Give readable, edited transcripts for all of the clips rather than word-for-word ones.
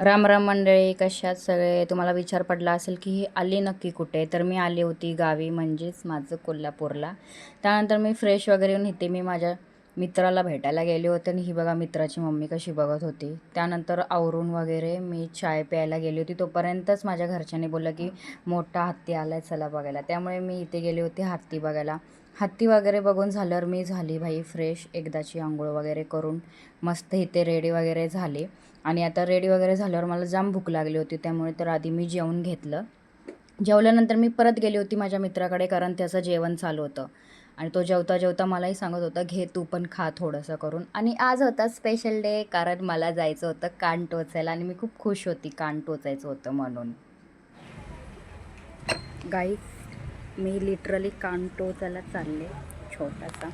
राम राम मंडळी, कशात सगळे? तुम्हाला विचार पडला असेल की ही आली नक्की कुठे? तर मी आली होती गावी, म्हणजेच माझं कोल्हापूरला. त्यानंतर मी फ्रेश वगैरे होऊन इथे मी माझ्या मित्राला भेटायला गेले होते आणि ही बघा मित्राची मम्मी कशी बघत होती. त्यानंतर आवरून वगैरे मी चाय प्यायला गेली होती. तोपर्यंतच माझ्या घरच्यांनी बोललं की मोठा हत्ती आला आहे, चला बघायला. त्यामुळे मी इथे गेले होते हत्ती बघायला. हत्ती वगैरे बघून झाल्यावर मी झाली भाई फ्रेश, एकदाची आंघोळ वगैरे करून मस्त इथे रेडी वगैरे झाले. आणि आता रेडी वगैरे झाल्यावर मला जाम भूक लागली होती, त्यामुळे तर आधी मी जेवून घेतलं. जेवल्यानंतर मी परत गेली होती माझ्या मित्राकडे, कारण त्याचं जेवण चालू होतं. आणि तो जेवता जेवता मलाही सांगत होता, घे तू पण खा थोडंसं करून. आणि आज होता स्पेशल डे, कारण मला जायचं होतं कान टोचायला आणि मी खूप खुश होती कान टोचायचं होतं म्हणून. गाईस, मी लिटरली कान टोचायला चालले छोटासा.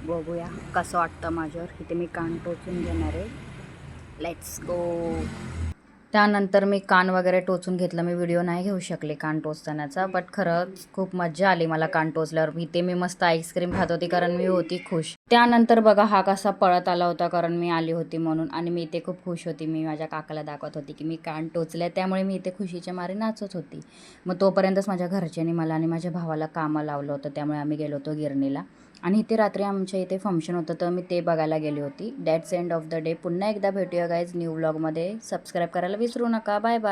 बघूया कसं वाटतं माझ्यावर. इथे मी कान टोचून घेणार आहे. Let's go. त्यानंतर मी कान वगैरे टोचून घेतलं. मी व्हिडिओ नाही घेऊ शकले कान टोचतानाचा, बट खरंच खूप मज्जा आली मला कान टोचल्यावर. इथे मी मस्त आईस्क्रीम खात होती, कारण मी होती खुश. त्यानंतर बघा हा कसा पळत आला होता, कारण मी आली होती म्हणून. आणि मी इथे खूप खुश होती. मी माझ्या काकाला दाखवत होती की मी कान टोचले, त्यामुळे मी इथे खुशीच्या मारे नाचत होती. मग तोपर्यंतच माझ्या घरच्यांनी मला आणि माझ्या भावाला कामं लावलं होतं, त्यामुळे आम्ही गेलो होतो गिरणीला. आणि इथे रात्री आमच्या इथे फंक्शन होतं, तर मी ते बघायला गेली होती. That's end of the day. पुन्हा एकदा भेटूया गाईज न्यू व्लॉगमध्ये. सबस्क्राईब करायला विसरू नका. Bye bye.